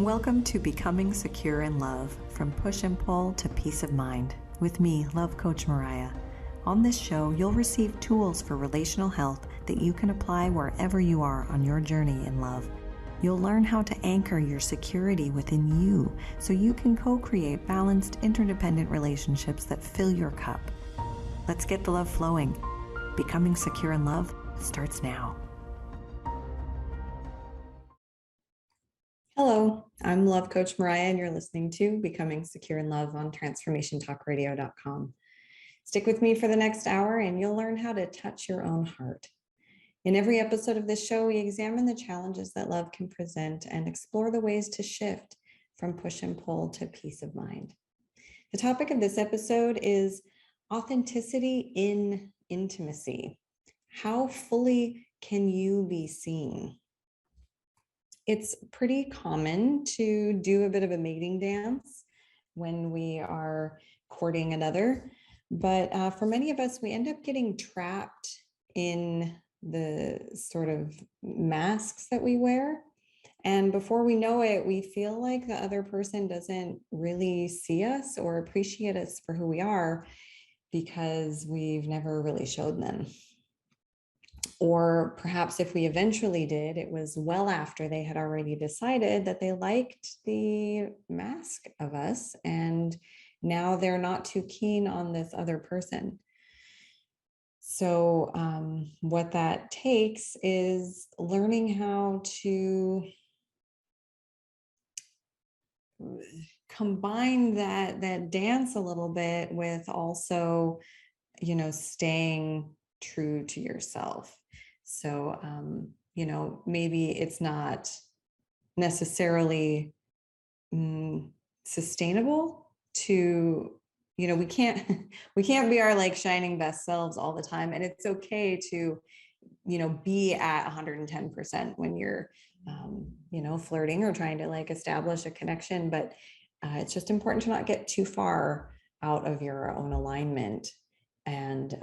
Welcome to Becoming Secure in Love, from push and pull to peace of mind, with me, Love Coach Mariya. On this show, you'll receive tools for relational health that you can apply wherever you are on your journey in love. You'll learn how to anchor your security within you so you can co-create balanced, interdependent relationships that fill your cup. Let's get the love flowing. Becoming Secure in Love starts now. Hello, I'm Love Coach Mariya, and you're listening to Becoming Secure in Love on transformationtalkradio.com. Stick with me for the next hour and you'll learn how to touch your own heart. In every episode of this show, we examine the challenges that love can present and explore the ways to shift from push and pull to peace of mind. The topic of this episode is authenticity in intimacy. How fully can you be seen? It's pretty common to do a bit of a mating dance when we are courting another, but for many of us, we end up getting trapped in the sort of masks that we wear. And before we know it, we feel like the other person doesn't really see us or appreciate us for who we are because we've never really showed them. Or perhaps if we eventually did, it was well after they had already decided that they liked the mask of us, and now they're not too keen on this other person. So what that takes is learning how to combine that dance a little bit with also, staying true to yourself. So, maybe it's not necessarily sustainable to, we can't be our like shining best selves all the time. And it's okay to, be at 110% when you're, flirting or trying to like establish a connection. But it's just important to not get too far out of your own alignment. And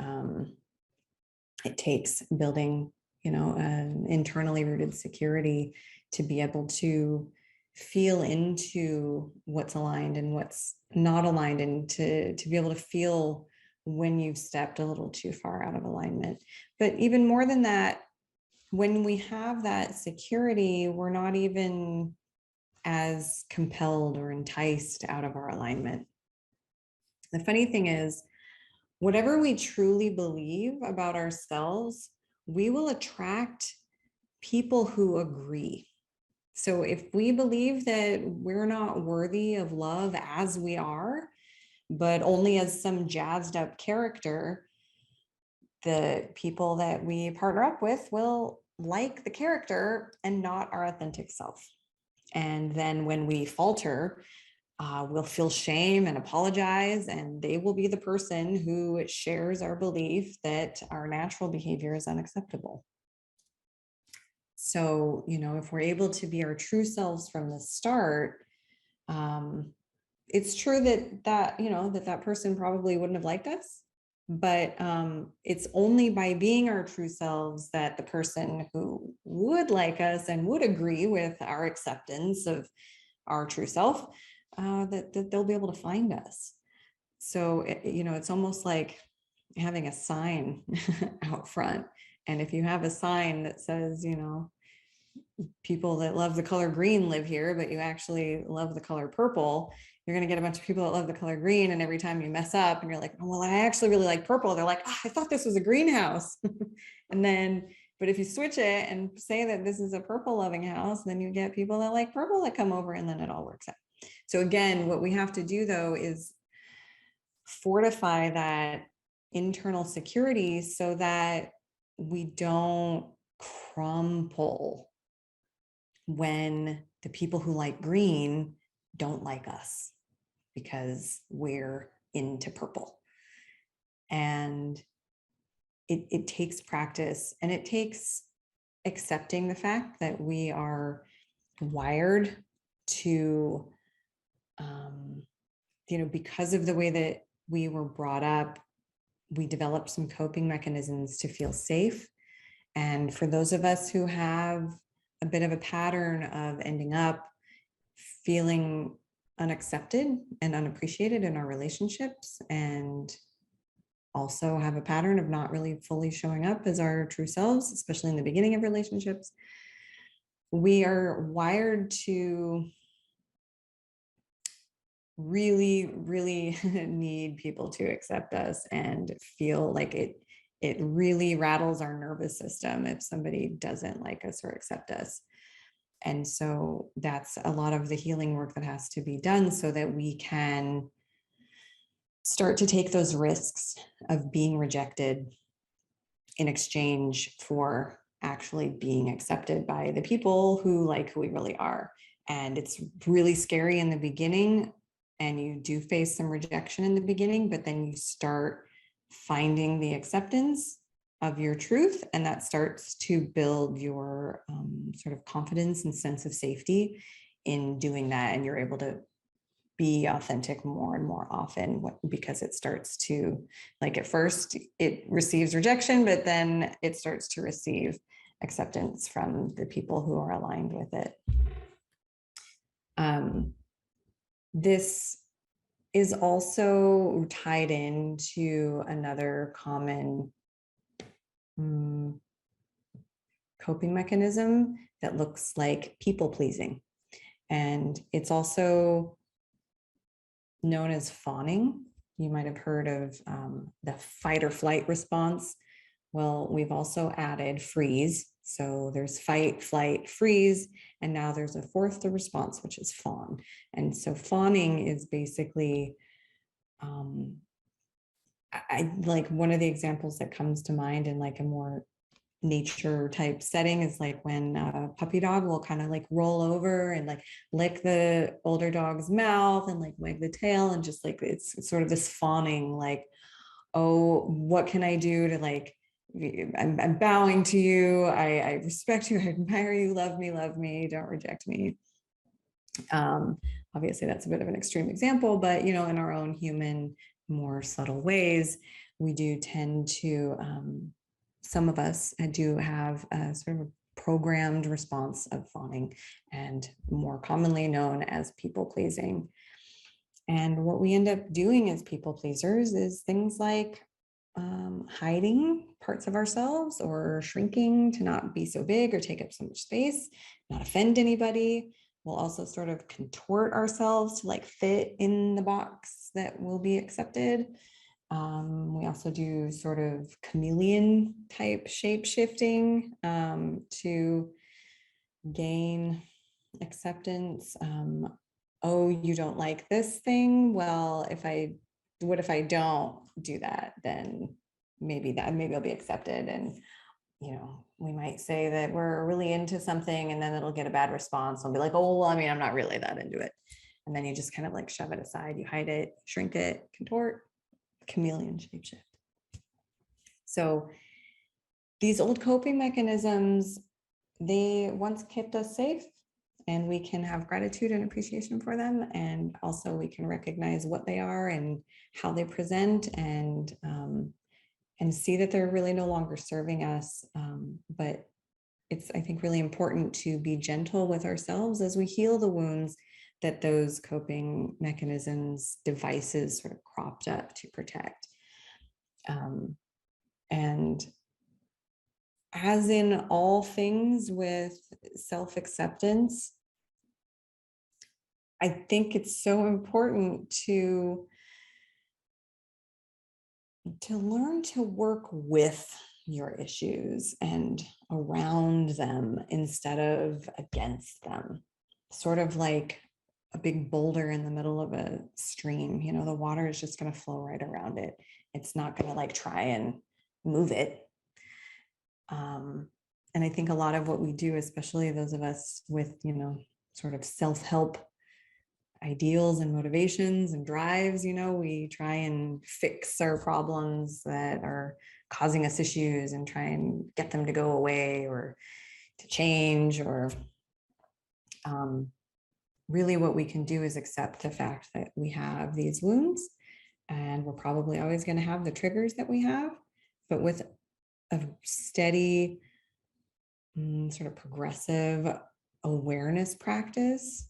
it takes building, an internally rooted security to be able to feel into what's aligned and what's not aligned, and to be able to feel when you've stepped a little too far out of alignment. But even more than that, when we have that security, we're not even as compelled or enticed out of our alignment. The funny thing is, whatever we truly believe about ourselves, we will attract people who agree. So if we believe that we're not worthy of love as we are, but only as some jazzed up character, the people that we partner up with will like the character and not our authentic self. And then when we falter, we'll feel shame and apologize, and they will be the person who shares our belief that our natural behavior is unacceptable. So, if we're able to be our true selves from the start, it's true that person probably wouldn't have liked us, but it's only by being our true selves that the person who would like us and would agree with our acceptance of our true self, that they'll be able to find us. So, it's almost like having a sign out front. And if you have a sign that says, people that love the color green live here, but you actually love the color purple, you're going to get a bunch of people that love the color green. And every time you mess up and you're like, oh, well, I actually really like purple, they're like, I thought this was a greenhouse. But if you switch it and say that this is a purple loving house, then you get people that like purple that come over, and then it all works out. So again, what we have to do though is fortify that internal security so that we don't crumple when the people who like green don't like us because we're into purple. And it takes practice, and it takes accepting the fact that we are wired to, because of the way that we were brought up, we developed some coping mechanisms to feel safe. And for those of us who have a bit of a pattern of ending up feeling unaccepted and unappreciated in our relationships, and also have a pattern of not really fully showing up as our true selves, especially in the beginning of relationships. We are wired to really, really need people to accept us, and feel like it really rattles our nervous system if somebody doesn't like us or accept us. And so that's a lot of the healing work that has to be done, so that we can start to take those risks of being rejected in exchange for actually being accepted by the people who like who we really are. And it's really scary in the beginning, and you do face some rejection in the beginning, but then you start finding the acceptance of your truth, and that starts to build your sort of confidence and sense of safety in doing that. And you're able to be authentic more and more often, because it starts to, like, at first it receives rejection, but then it starts to receive acceptance from the people who are aligned with it. This is also tied into another common coping mechanism that looks like people pleasing. And it's also known as fawning. You might have heard of the fight or flight response. Well, we've also added freeze. So there's fight, flight, freeze, and now there's a fourth response, which is fawn. And so fawning is basically, I like, one of the examples that comes to mind in like a more nature type setting is like when a puppy dog will kind of like roll over and like lick the older dog's mouth and like wag the tail, and just like it's sort of this fawning, like, oh, what can I do to, like, I'm bowing to you, I respect you, I admire you, love me, don't reject me. Obviously that's a bit of an extreme example, but you know, in our own human, more subtle ways, we do tend to some of us do have a sort of a programmed response of fawning, and more commonly known as people pleasing. And what we end up doing as people pleasers is things like hiding parts of ourselves, or shrinking to not be so big or take up so much space, not offend anybody. We'll also sort of contort ourselves to like fit in the box that will be accepted. We also do sort of chameleon type shape shifting to gain acceptance. Oh, you don't like this thing? Well, what if I don't do that? Then maybe I'll be accepted. And, you know, we might say that we're really into something, and then it'll get a bad response. I'll be like, oh, well, I mean, I'm not really that into it. And then you just kind of like shove it aside, you hide it, shrink it, contort, chameleon shapeshift. So these old coping mechanisms, they once kept us safe, and we can have gratitude and appreciation for them. And also we can recognize what they are and how they present, and see that they're really no longer serving us. But it's, I think, really important to be gentle with ourselves as we heal the wounds that those coping mechanisms, devices sort of cropped up to protect. And as in all things with self-acceptance, I think it's so important to learn to work with your issues and around them instead of against them. Sort of like a big boulder in the middle of a stream, you know, the water is just going to flow right around it. It's not going to like try and move it. And I think a lot of what we do, especially those of us with, you know, sort of self-help ideals and motivations and drives, you know, we try and fix our problems that are causing us issues and try and get them to go away or to change, or really what we can do is accept the fact that we have these wounds, and we're probably always going to have the triggers that we have, but with a steady sort of progressive awareness practice,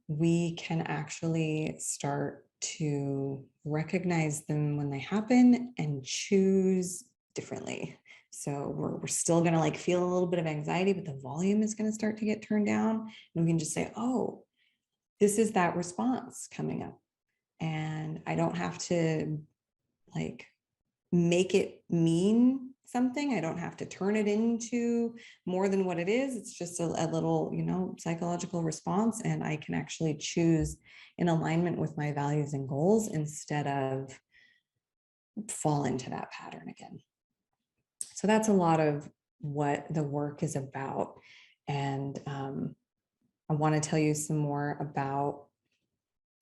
we can actually start to recognize them when they happen and choose differently. So we're still going to like feel a little bit of anxiety, but the volume is going to start to get turned down. And we can just say, oh, this is that response coming up. And I don't have to like make it mean something. I don't have to turn it into more than what it is. It's just a little, psychological response. And I can actually choose in alignment with my values and goals instead of fall into that pattern again. So that's a lot of what the work is about. And I want to tell you some more about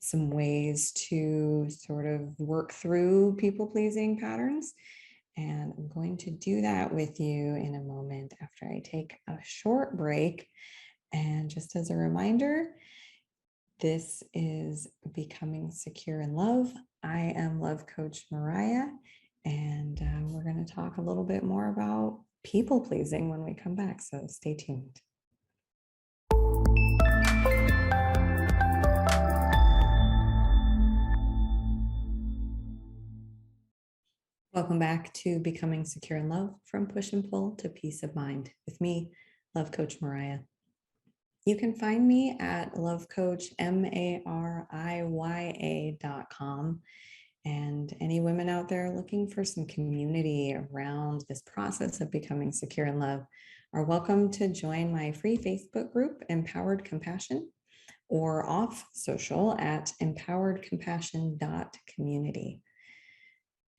some ways to sort of work through people-pleasing patterns. And I'm going to do that with you in a moment after I take a short break. And just as a reminder, this is Becoming Secure in Love. I am Love Coach Mariya, and we're going to talk a little bit more about people-pleasing when we come back. So stay tuned. Welcome back to Becoming Secure in Love, from push and pull to peace of mind with me, Love Coach Mariya. You can find me at lovecoachmariya.com. And any women out there looking for some community around this process of becoming secure in love are welcome to join my free Facebook group, Empowered Compassion, or off social at empoweredcompassion.community.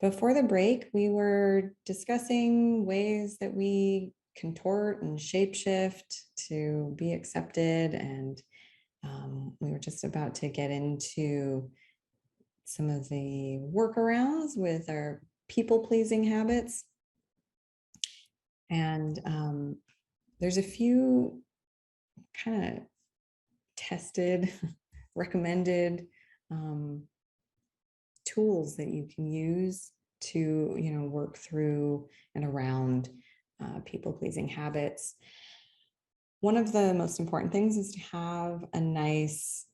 Before the break, we were discussing ways that we contort and shapeshift to be accepted. And we were just about to get into some of the workarounds with our people-pleasing habits. And there's a few kind of tested, recommended tools that you can use to, work through and around people-pleasing habits. One of the most important things is to have a nice,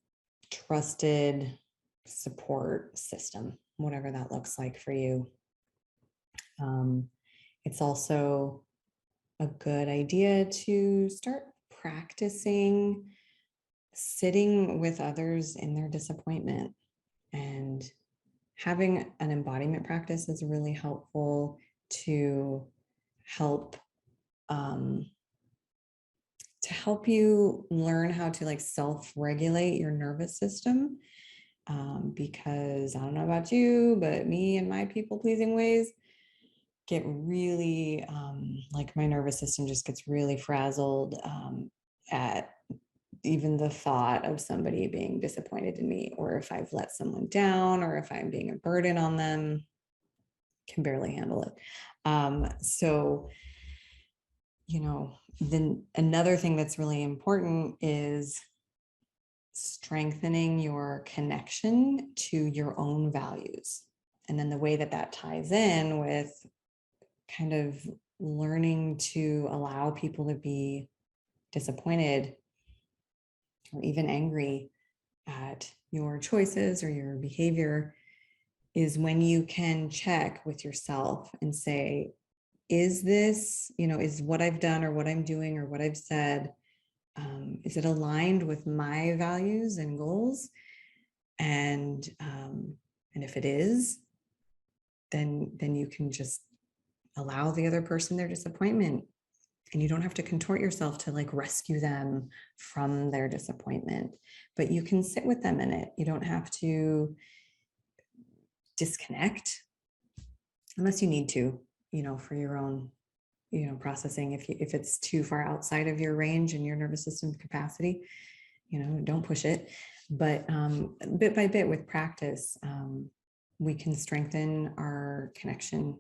trusted support system, whatever that looks like for you. It's also a good idea to start practicing sitting with others in their disappointment, and having an embodiment practice is really helpful to help you learn how to like self-regulate your nervous system. Because I don't know about you, but me and my people-pleasing ways get really like my nervous system just gets really frazzled at even the thought of somebody being disappointed in me, or if I've let someone down, or if I'm being a burden on them, can barely handle it. So, then another thing that's really important is strengthening your connection to your own values. And then the way that that ties in with kind of learning to allow people to be disappointed or even angry at your choices or your behavior is when you can check with yourself and say, is this, is what I've done or what I'm doing or what I've said, is it aligned with my values and goals? And if it is, then you can just allow the other person their disappointment, and you don't have to contort yourself to like rescue them from their disappointment, but you can sit with them in it. You don't have to disconnect unless you need to, for your own, processing. If it's too far outside of your range and your nervous system capacity, don't push it. But bit by bit with practice, we can strengthen our connection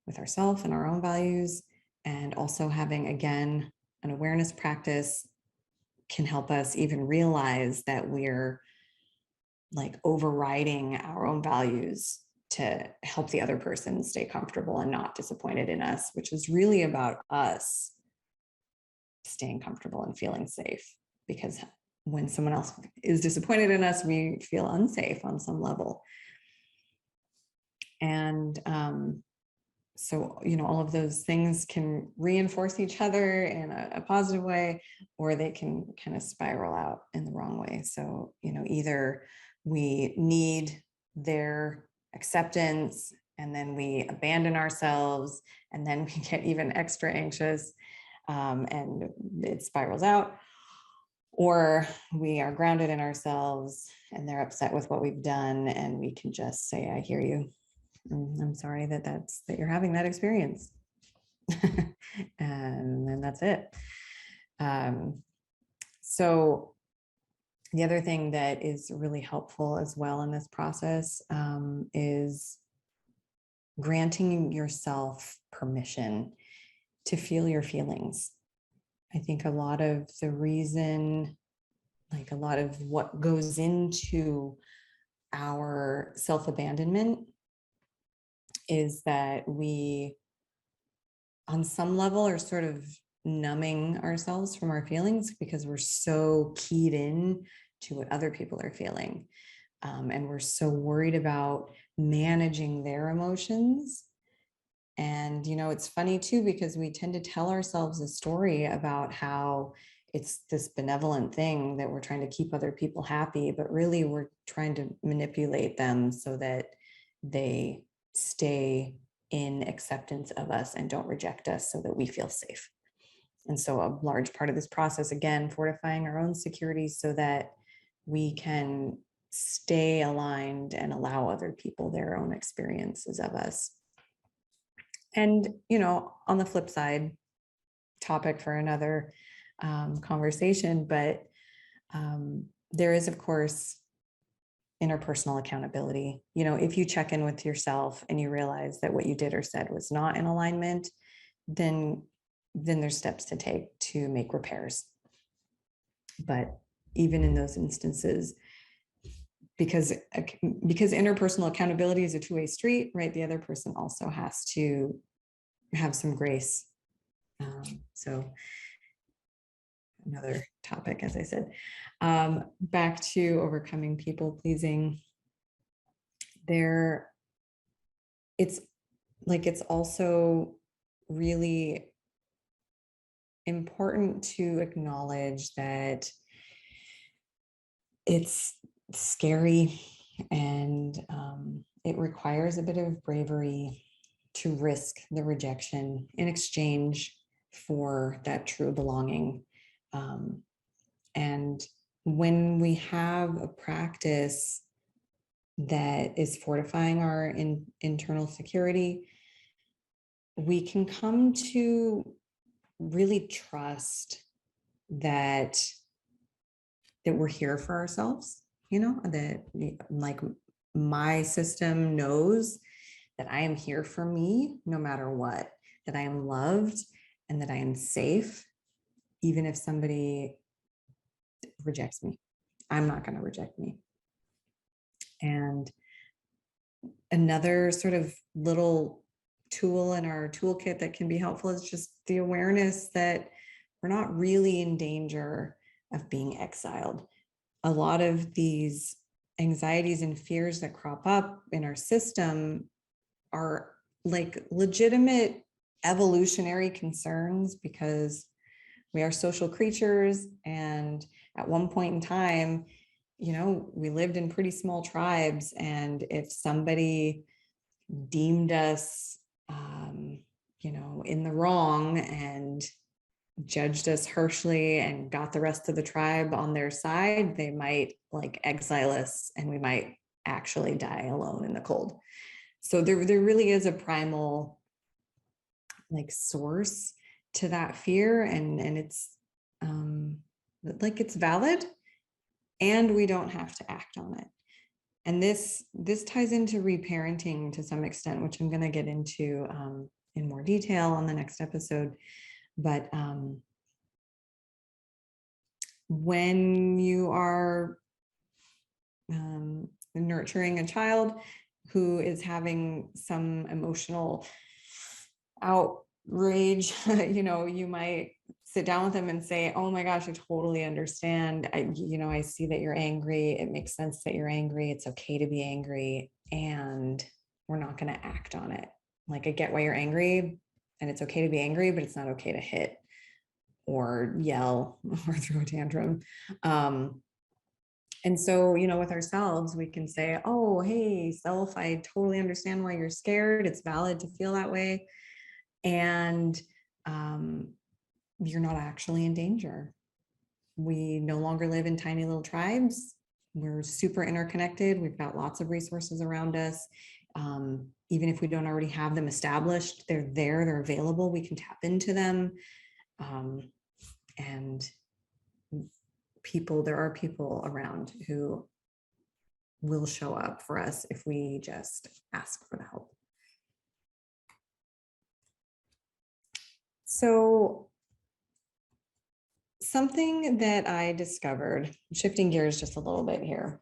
with ourselves and our own values. And also having, again, an awareness practice can help us even realize that we're like overriding our own values to help the other person stay comfortable and not disappointed in us, which is really about us staying comfortable and feeling safe. Because when someone else is disappointed in us, we feel unsafe on some level. And so, all of those things can reinforce each other in a positive way, or they can kind of spiral out in the wrong way. So, either we need their acceptance and then we abandon ourselves and then we get even extra anxious, and it spirals out, or we are grounded in ourselves and they're upset with what we've done and we can just say, I hear you. I'm sorry that you're having that experience. And then that's it. So the other thing that is really helpful as well in this process is granting yourself permission to feel your feelings. I think a lot of the reason, a lot of what goes into our self-abandonment is that we, on some level, are sort of numbing ourselves from our feelings because we're so keyed in to what other people are feeling. And we're so worried about managing their emotions. And, it's funny too, because we tend to tell ourselves a story about how it's this benevolent thing that we're trying to keep other people happy, but really we're trying to manipulate them so that they stay in acceptance of us and don't reject us so that we feel safe. And so a large part of this process, again, fortifying our own securities so that we can stay aligned and allow other people their own experiences of us. And, on the flip side, topic for another conversation, but there is, of course, interpersonal accountability. If you check in with yourself and you realize that what you did or said was not in alignment, then there's steps to take to make repairs. But even in those instances, because interpersonal accountability is a two-way street, right? The other person also has to have some grace. So another topic, as I said, back to overcoming people pleasing. It's also really important to acknowledge that it's scary and it requires a bit of bravery to risk the rejection in exchange for that true belonging. And when we have a practice that is fortifying our internal security, we can come to really trust that we're here for ourselves, that my system knows that I am here for me no matter what, that I am loved and that I am safe, even if somebody rejects me. I'm not going to reject me. And another sort of little tool in our toolkit that can be helpful is just the awareness that we're not really in danger of being exiled. A lot of these anxieties and fears that crop up in our system are legitimate evolutionary concerns because we are social creatures. And at one point in time, we lived in pretty small tribes. And if somebody deemed us, in the wrong and judged us harshly and got the rest of the tribe on their side, they might exile us and we might actually die alone in the cold. So there really is a primal source to that fear, and it's it's valid and we don't have to act on it. And this ties into reparenting to some extent, which I'm going to get into in more detail on the next episode. But when you are nurturing a child who is having some emotional outrage, you might sit down with them and say, oh my gosh, I totally understand. I see that you're angry. It makes sense that you're angry. It's okay to be angry. And we're not going to act on it. Like, I get why you're angry, and it's okay to be angry, but it's not okay to hit or yell or throw a tantrum. And so, with ourselves, we can say, oh, hey, self, I totally understand why you're scared. It's valid to feel that way. And you're not actually in danger. We no longer live in tiny little tribes. We're super interconnected. We've got lots of resources around us. Even if we don't already have them established, they're there, they're available. We can tap into them. And there are people around who will show up for us if we just ask for the help. So something that I discovered, shifting gears just a little bit here,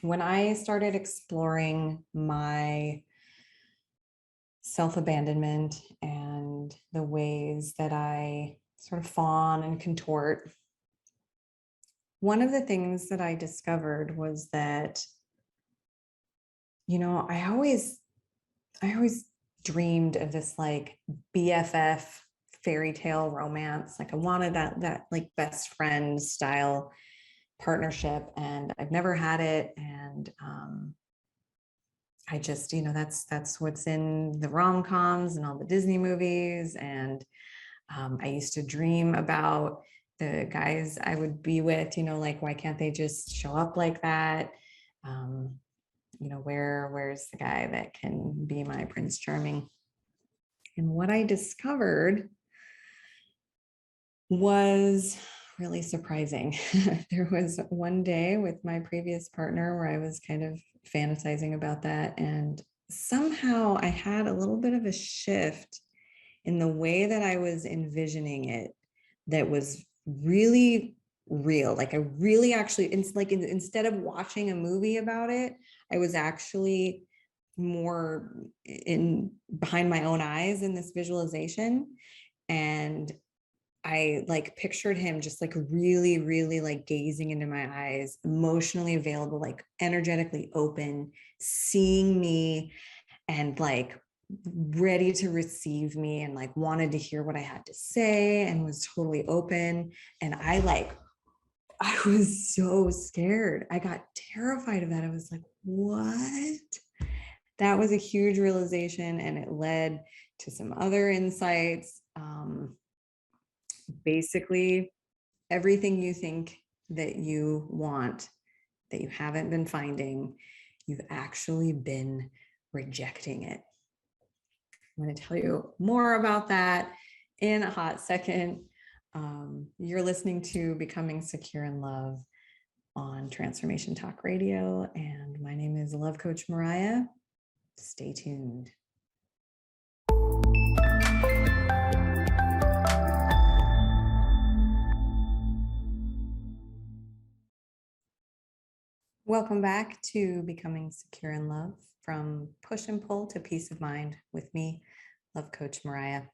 when I started exploring my self-abandonment and the ways that I sort of fawn and contort, one of the things that I discovered was that, I always dreamed of this like BFF fairy tale romance. Like, I wanted that like best friend style partnership, and I've never had it. And I just, that's what's in the rom-coms and all the Disney movies. And I used to dream about the guys I would be with, like, why can't they just show up like that? Where's the guy that can be my Prince Charming? And what I discovered was really surprising. There was one day with my previous partner where I was kind of fantasizing about that. And somehow I had a little bit of a shift in the way that I was envisioning it that was really real. Like, I really actually, it's like, instead of watching a movie about it, I was actually more in behind my own eyes in this visualization. And I like pictured him just like really, really like gazing into my eyes, emotionally available, like energetically open, seeing me and like ready to receive me, and like wanted to hear what I had to say, and was totally open. And I was so scared. I got terrified of that. I was like, what? That was a huge realization, and it led to some other insights. Basically, everything you think that you want, that you haven't been finding, you've actually been rejecting it. I'm going to tell you more about that in a hot second. You're listening to Becoming Secure in Love on Transformation Talk Radio, and my name is Love Coach Mariya. Stay tuned. Welcome back to Becoming Secure in Love, from push and pull to peace of mind, with me, Love Coach Mariya.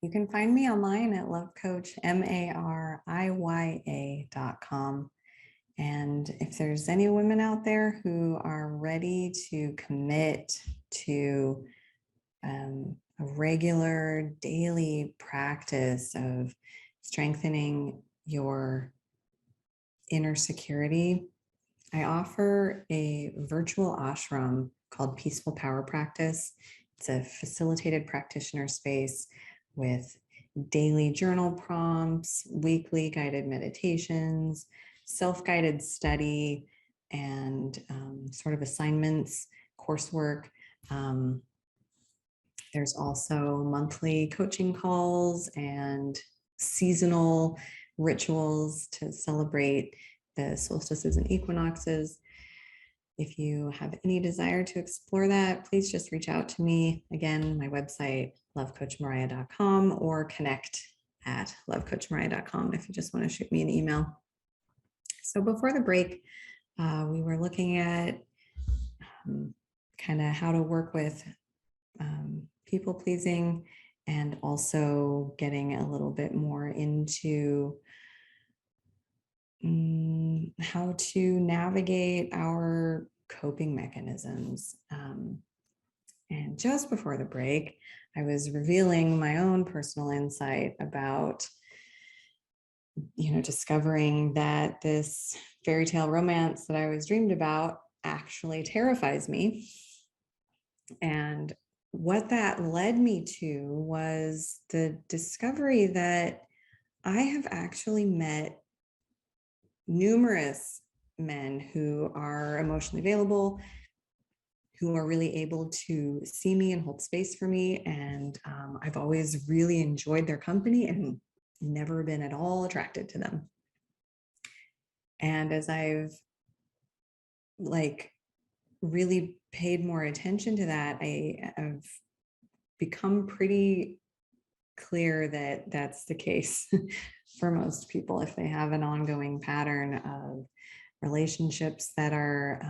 You can find me online at lovecoach.mariya.com. And if there's any women out there who are ready to commit to a regular daily practice of strengthening your inner security, I offer a virtual ashram called Peaceful Power Practice. It's a facilitated practitioner space with daily journal prompts, weekly guided meditations, self-guided study, and sort of assignments, coursework. There's also monthly coaching calls and seasonal rituals to celebrate the solstices and equinoxes. If you have any desire to explore that, please just reach out to me. Again, my website, lovecoachmariya.com, or connect at lovecoachmariya.com if you just want to shoot me an email. So before the break, we were looking at kind of how to work with people pleasing and also getting a little bit more into how to navigate our coping mechanisms. And just before the break, I was revealing my own personal insight about, discovering that this fairy tale romance that I was dreamed about actually terrifies me. And what that led me to was the discovery that I have actually met numerous men who are emotionally available, who are really able to see me and hold space for me. And I've always really enjoyed their company and never been at all attracted to them. And as I've really paid more attention to that, I have become pretty clear that that's the case for most people if they have an ongoing pattern of relationships that are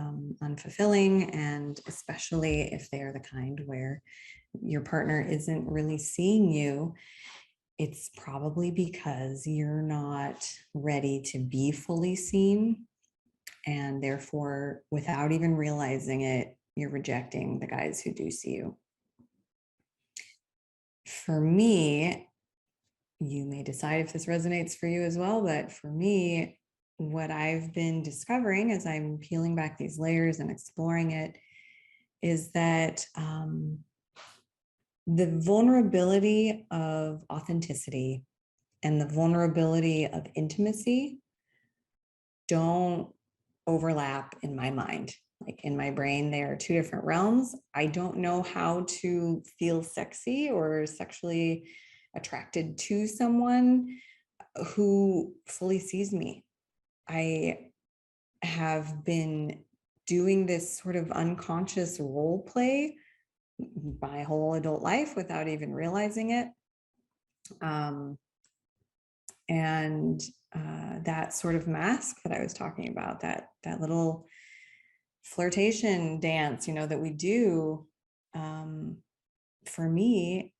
unfulfilling, and especially if they are the kind where your partner isn't really seeing you. It's probably because you're not ready to be fully seen, and therefore, without even realizing it, you're rejecting the guys who do see you. For me, you may decide if this resonates for you as well, but for me, what I've been discovering as I'm peeling back these layers and exploring it is that the vulnerability of authenticity and the vulnerability of intimacy don't overlap in my mind. Like in my brain, they are two different realms. I don't know how to feel sexy or sexually attracted to someone who fully sees me. I have been doing this sort of unconscious role play my whole adult life without even realizing it. And that sort of mask that I was talking about, that little flirtation dance, that we do, for me,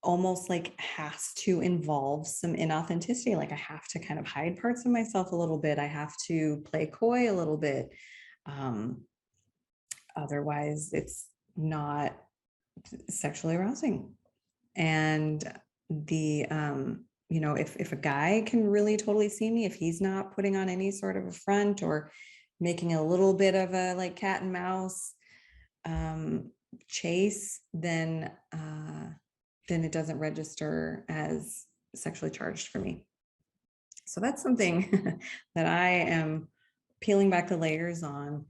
almost like has to involve some inauthenticity. Like I have to kind of hide parts of myself a little bit. I have to play coy a little bit. Otherwise, it's not sexually arousing. And the if a guy can really totally see me, if he's not putting on any sort of a front or making a little bit of a like cat and mouse chase, then it doesn't register as sexually charged for me. So that's something that I am peeling back the layers on.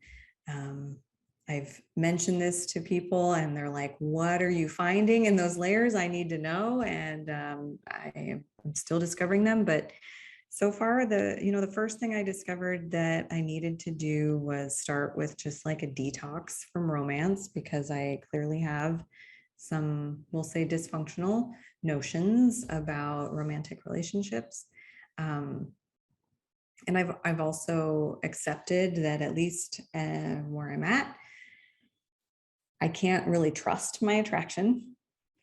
I've mentioned this to people and they're like, what are you finding in those layers? I need to know. And I am still discovering them. But so far, the first thing I discovered that I needed to do was start with just like a detox from romance, because I clearly have some, we'll say, dysfunctional notions about romantic relationships. And I've also accepted that, at least where I'm at, I can't really trust my attraction,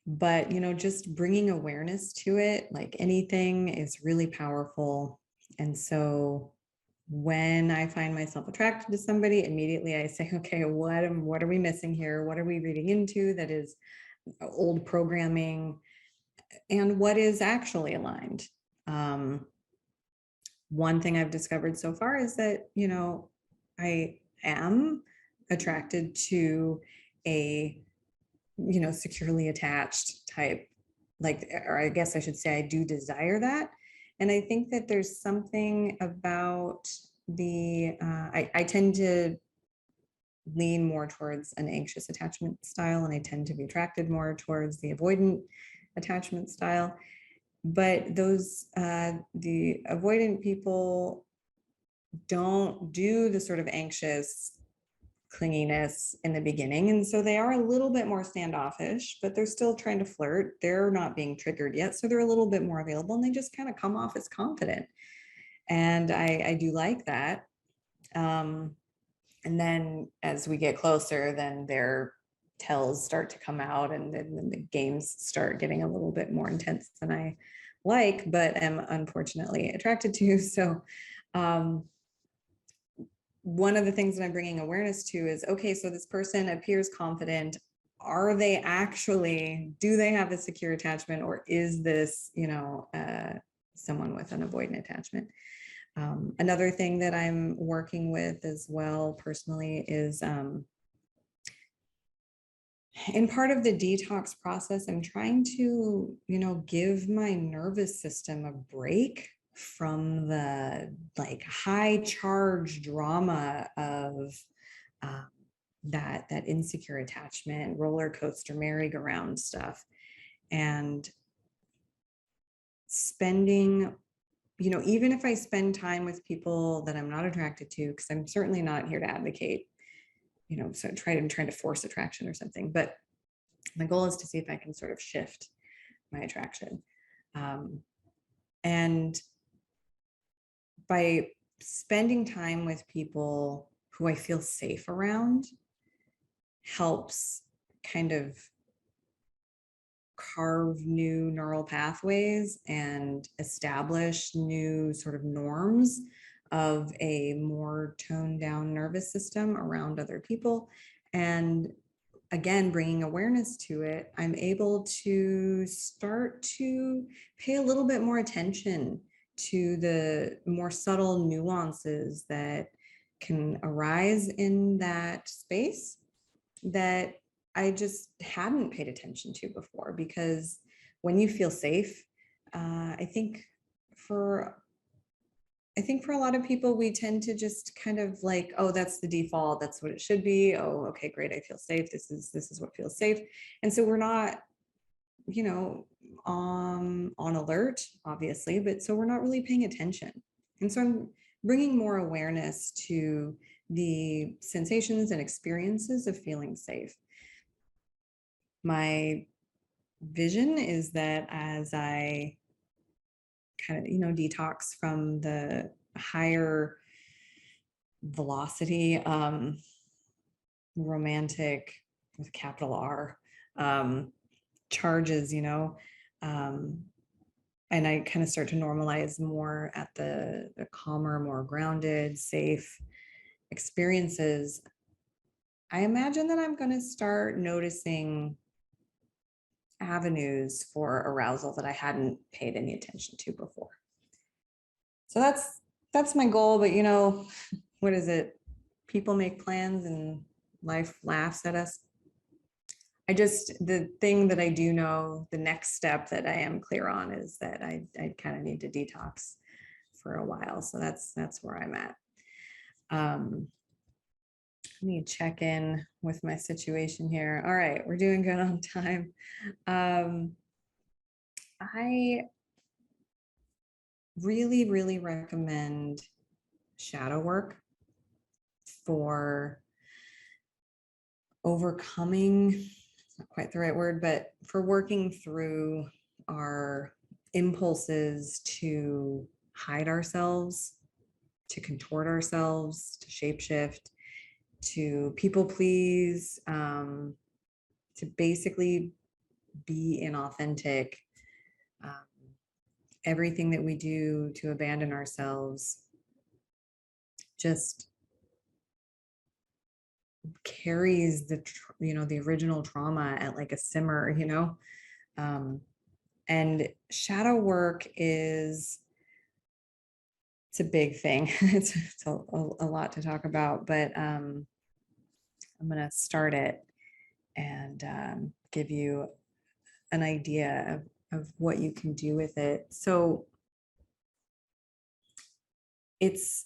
but just bringing awareness to it, like anything, is really powerful. And so when I find myself attracted to somebody, immediately I say, okay, what are we missing here? What are we reading into that is old programming, and what is actually aligned? One thing I've discovered so far is that, I am attracted to a, securely attached type, like, or I guess I should say I do desire that. And I think that there's something about I tend to lean more towards an anxious attachment style, and I tend to be attracted more towards the avoidant attachment style. But the avoidant people don't do the sort of anxious clinginess in the beginning. And so they are a little bit more standoffish, but they're still trying to flirt. They're not being triggered yet. So they're a little bit more available, and they just kind of come off as confident. And I do like that. And then as we get closer, then they're tells start to come out, and then the games start getting a little bit more intense than I like, but am unfortunately attracted to. So one of the things that I'm bringing awareness to is, okay, so this person appears confident. Are they actually, do they have a secure attachment, or is this, someone with an avoidant attachment? Another thing that I'm working with as well personally is in part of the detox process, I'm trying to, give my nervous system a break from the like high charge drama of that insecure attachment, roller coaster, merry-go-round stuff, and spending, even if I spend time with people that I'm not attracted to, because I'm certainly not here to advocate, so trying to force attraction or something, but my goal is to see if I can sort of shift my attraction. And by spending time with people who I feel safe around helps kind of carve new neural pathways and establish new sort of norms of a more toned down nervous system around other people. And again, bringing awareness to it, I'm able to start to pay a little bit more attention to the more subtle nuances that can arise in that space that I just hadn't paid attention to before. Because when you feel safe, I think for a lot of people, we tend to just kind of like, oh, that's the default. That's what it should be. Oh, okay, great. I feel safe. This is what feels safe. And so we're not, on alert, obviously, but so we're not really paying attention. And so I'm bringing more awareness to the sensations and experiences of feeling safe. My vision is that as I kind of, detox from the higher velocity, romantic with capital R, charges, and I kind of start to normalize more at the calmer, more grounded, safe experiences. I imagine that I'm going to start noticing avenues for arousal that I hadn't paid any attention to before. So that's my goal. But what is it? People make plans and life laughs at us. The thing that I do know, the next step that I am clear on is that I kind of need to detox for a while. So that's where I'm at. Let me check in with my situation here. All right, we're doing good on time. I really, really recommend shadow work for overcoming, it's not quite the right word, but for working through our impulses to hide ourselves, to contort ourselves, to shapeshift, to people please, to basically be inauthentic. Everything that we do to abandon ourselves just carries the original trauma at like a simmer, and shadow work it's a big thing. It's a lot to talk about, but I'm going to start it and give you an idea of what you can do with it. So it's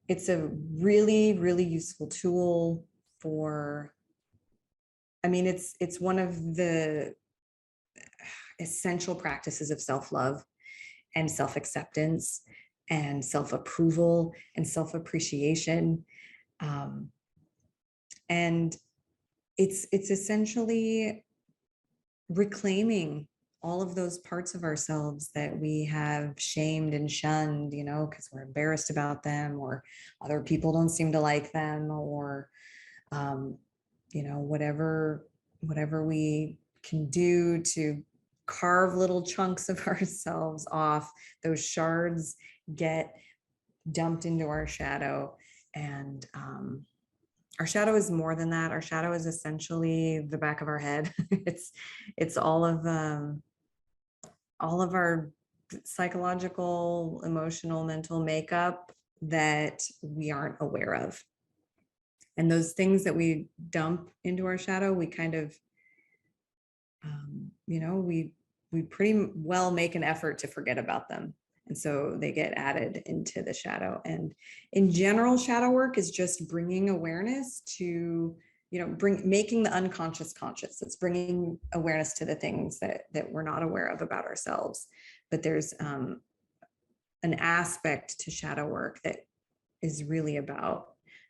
a really, really useful tool for, it's one of the essential practices of self-love and self-acceptance and self-approval and self-appreciation. And it's essentially reclaiming all of those parts of ourselves that we have shamed and shunned, because we're embarrassed about them, or other people don't seem to like them, or, whatever whatever we can do to carve little chunks of ourselves off, those shards get dumped into our shadow. And our shadow is more than that. Our shadow is essentially the back of our head. It's all of our psychological, emotional, mental makeup that we aren't aware of. And those things that we dump into our shadow, we kind of, we pretty well make an effort to forget about them. And so they get added into the shadow. And in general, shadow work is just bringing awareness to, making the unconscious conscious. It's bringing awareness to the things that we're not aware of about ourselves. But there's an aspect to shadow work that is really about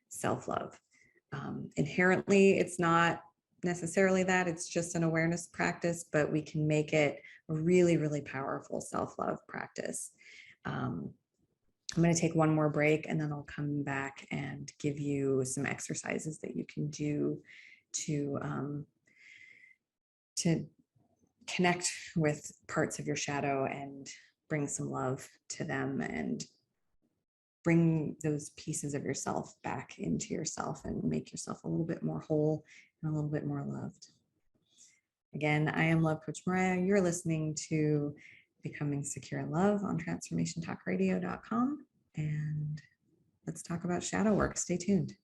self-love. Inherently, it's not necessarily that, it's just an awareness practice, but we can make it a really, really powerful self-love practice. I'm going to take one more break and then I'll come back and give you some exercises that you can do to connect with parts of your shadow and bring some love to them and bring those pieces of yourself back into yourself and make yourself a little bit more whole and a little bit more loved. Again, I am Love Coach Mariya. You're listening to Becoming Secure in Love on transformationtalkradio.com. And let's talk about shadow work. Stay tuned.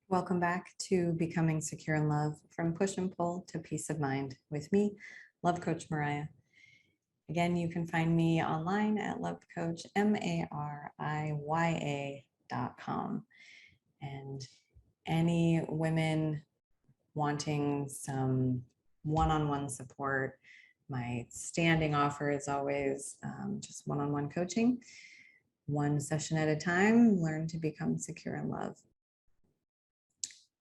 Welcome back to Becoming Secure in Love, from push and pull to peace of mind with me, Love Coach Mariya. Again, you can find me online at lovecoach.mariya.com. And any women wanting some one-on-one support, my standing offer is always just one-on-one coaching, one session at a time. Learn to become secure in love.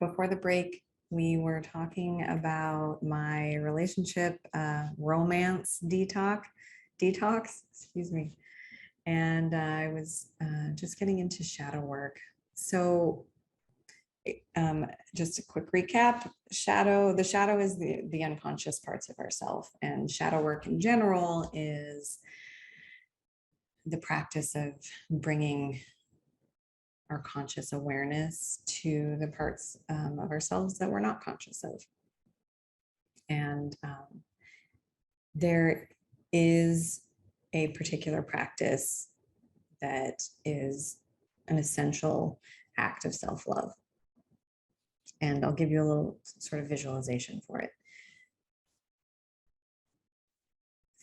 Before the break, we were talking about my relationship romance detox, excuse me. And I was just getting into shadow work. So just a quick recap, the shadow is the unconscious parts of ourselves, and shadow work in general is the practice of bringing our conscious awareness to the parts of ourselves that we're not conscious of. And there is a particular practice that is an essential act of self-love. And I'll give you a little sort of visualization for it.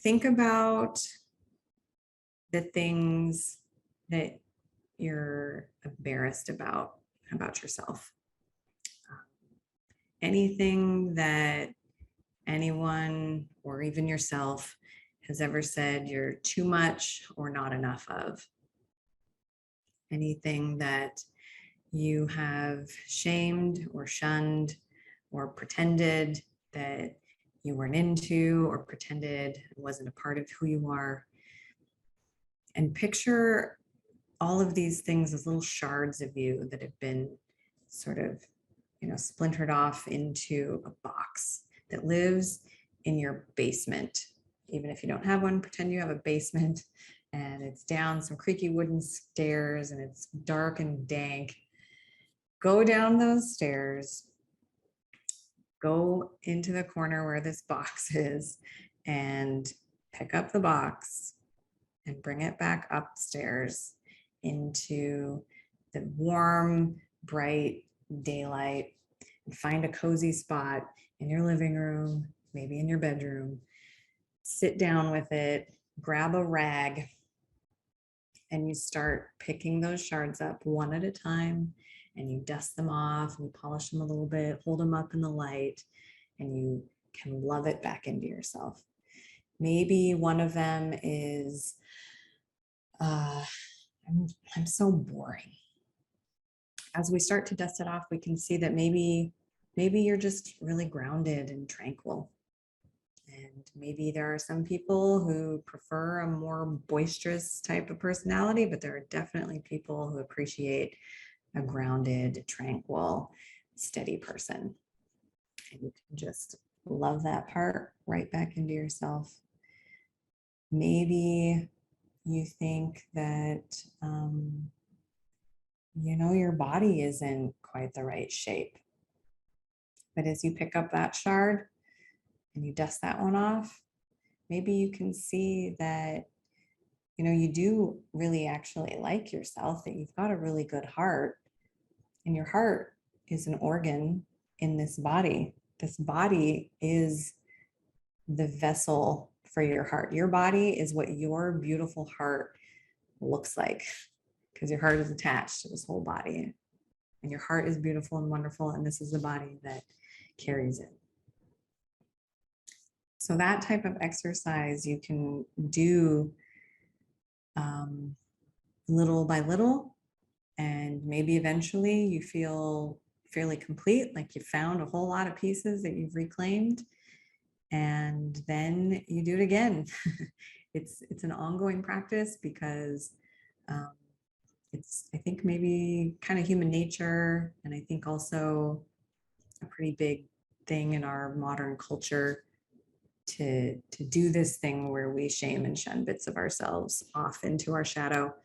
Think about the things that you're embarrassed about yourself. Anything that anyone or even yourself has ever said you're too much or not enough of. Anything that you have shamed or shunned or pretended that you weren't into, or pretended it wasn't a part of who you are. And picture all of these things as little shards of you that have been sort of, splintered off into a box that lives in your basement. Even if you don't have one, pretend you have a basement and it's down some creaky wooden stairs and it's dark and dank. Go down those stairs, go into the corner where this box is and pick up the box and bring it back upstairs into the warm, bright daylight, and find a cozy spot in your living room, maybe in your bedroom. Sit down with it, grab a rag, and you start picking those shards up one at a time, and you dust them off, and you polish them a little bit, hold them up in the light, and you can love it back into yourself. Maybe one of them is, I'm so boring. As we start to dust it off, we can see that maybe you're just really grounded and tranquil. And maybe there are some people who prefer a more boisterous type of personality, but there are definitely people who appreciate a grounded, tranquil, steady person. And you can just love that part right back into yourself. Maybe you think that, your body isn't quite the right shape. But as you pick up that shard and you dust that one off, maybe you can see that, you do really actually like yourself, that you've got a really good heart. And your heart is an organ in this body. This body is the vessel for your heart. Your body is what your beautiful heart looks like, because your heart is attached to this whole body. And your heart is beautiful and wonderful, and this is the body that carries it. So that type of exercise you can do little by little, and maybe eventually you feel fairly complete, like you found a whole lot of pieces that you've reclaimed, and then you do it again. It's an ongoing practice, because it's, I think, maybe kind of human nature, and I think also a pretty big thing in our modern culture to do this thing where we shame and shun bits of ourselves off into our shadow.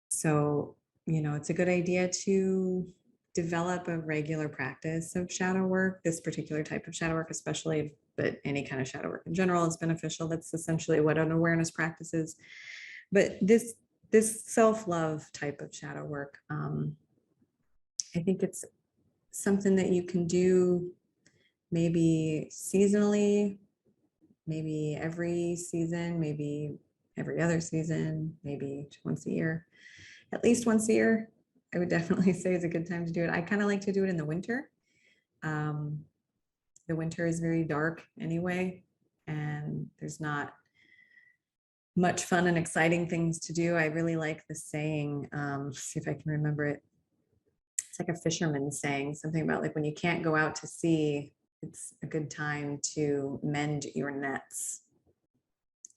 So, it's a good idea to develop a regular practice of shadow work, this particular type of shadow work, especially, but any kind of shadow work in general is beneficial. That's essentially what an awareness practice is. But this self-love type of shadow work, I think it's something that you can do maybe seasonally, maybe every season, maybe every other season, maybe once a year, at least once a year. I would definitely say is a good time to do it. I kind of like to do it in the winter. The winter is very dark anyway, and there's not much fun and exciting things to do. I really like the saying, see if I can remember it. It's like a fisherman saying something about, like, when you can't go out to sea, it's a good time to mend your nets.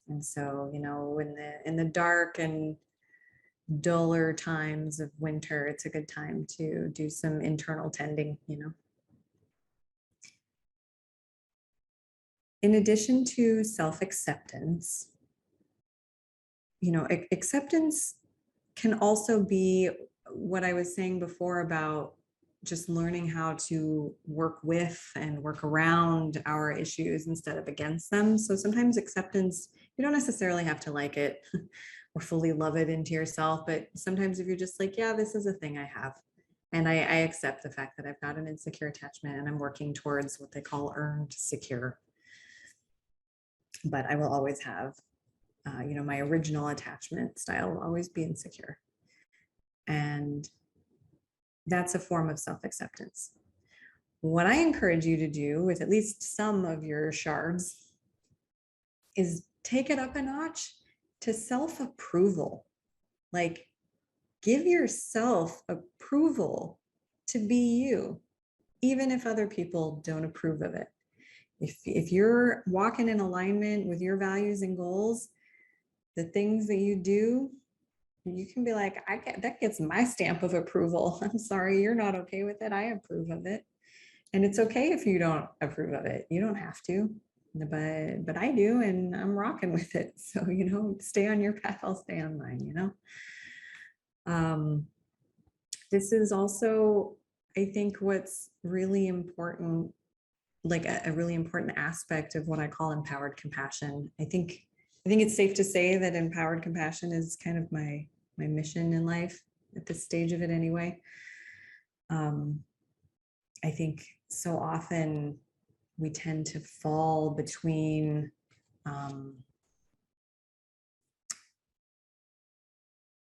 And so, in the dark and duller times of winter, it's a good time to do some internal tending. In addition to self-acceptance, acceptance can also be what I was saying before about just learning how to work with and work around our issues instead of against them. So sometimes acceptance, you don't necessarily have to like it or fully love it into yourself, but sometimes if you're just like, yeah, this is a thing I have, and I accept the fact that I've got an insecure attachment and I'm working towards what they call earned secure. But I will always have, my original attachment style will always be insecure. And that's a form of self-acceptance. What I encourage you to do with at least some of your shards is take it up a notch to self-approval. Like, give yourself approval to be you, even if other people don't approve of it. If you're walking in alignment with your values and goals, the things that you do, you can be like, that gets my stamp of approval. I'm sorry, you're not okay with it. I approve of it. And it's okay if you don't approve of it. You don't have to, but I do, and I'm rocking with it. So, stay on your path, I'll stay on mine, This is also, I think, what's really important, like a really important aspect of what I call empowered compassion. I think it's safe to say that empowered compassion is kind of my mission in life at this stage of it anyway. I think so often we tend to fall between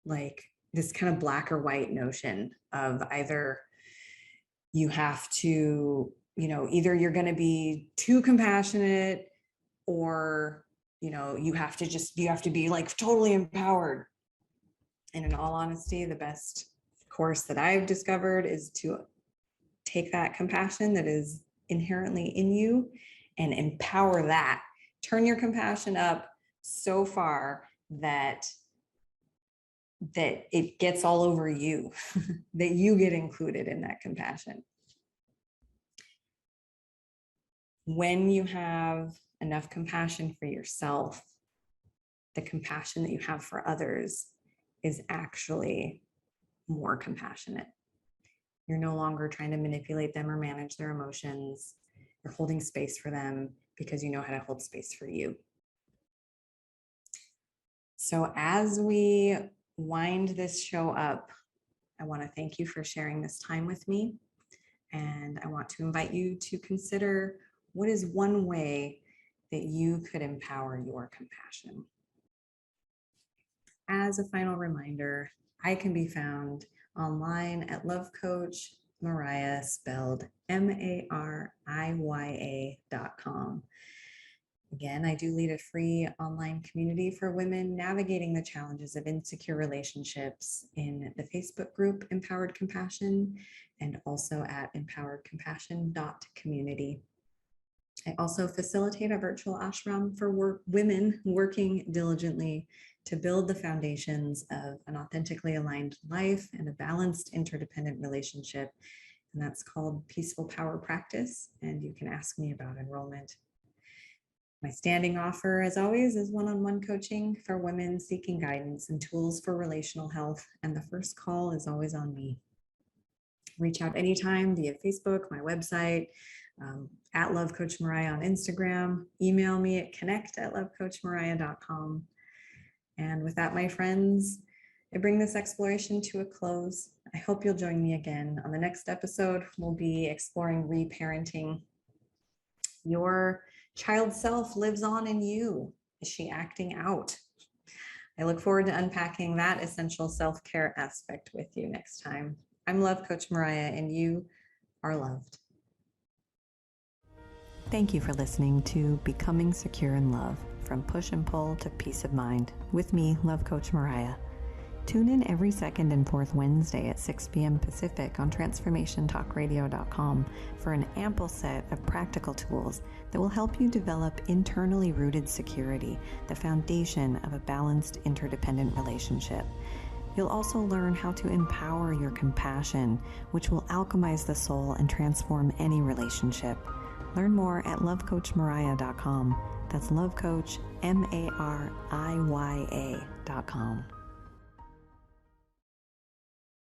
like this kind of black or white notion of either you have to, either you're going to be too compassionate, or, you have to be like totally empowered. And in all honesty, the best course that I've discovered is to take that compassion that is inherently in you and empower that. Turn your compassion up so far that it gets all over you, that you get included in that compassion. When you have enough compassion for yourself, the compassion that you have for others is actually more compassionate. You're no longer trying to manipulate them or manage their emotions. You're holding space for them because you know how to hold space for you. So as we wind this show up, I want to thank you for sharing this time with me. And I want to invite you to consider, what is one way that you could empower your compassion? As a final reminder, I can be found online at Love Coach Mariya, spelled MARIYA.com. Again, I do lead a free online community for women navigating the challenges of insecure relationships in the Facebook group Empowered Compassion, and also at empoweredcompassion.community. I also facilitate a virtual ashram for women working diligently to build the foundations of an authentically aligned life and a balanced interdependent relationship. And that's called Peaceful Power Practice. And you can ask me about enrollment. My standing offer, as always, is one-on-one coaching for women seeking guidance and tools for relational health. And the first call is always on me. Reach out anytime via Facebook, my website, at Love Coach Mariya on Instagram. Email me at connect@lovecoachmariya.com. And with that, my friends, I bring this exploration to a close. I hope you'll join me again. On the next episode, we'll be exploring reparenting. Your child self lives on in you. Is she acting out? I look forward to unpacking that essential self-care aspect with you next time. I'm Love Coach Mariya, and you are loved. Thank you for listening to Becoming Secure in Love, from push and pull to peace of mind, with me, Love Coach Mariya. Tune in every second and fourth Wednesday at 6 p.m. Pacific on transformationtalkradio.com for an ample set of practical tools that will help you develop internally rooted security, the foundation of a balanced, interdependent relationship. You'll also learn how to empower your compassion, which will alchemize the soul and transform any relationship. Learn more at lovecoachmariya.com. That's lovecoach, MARIYA.com.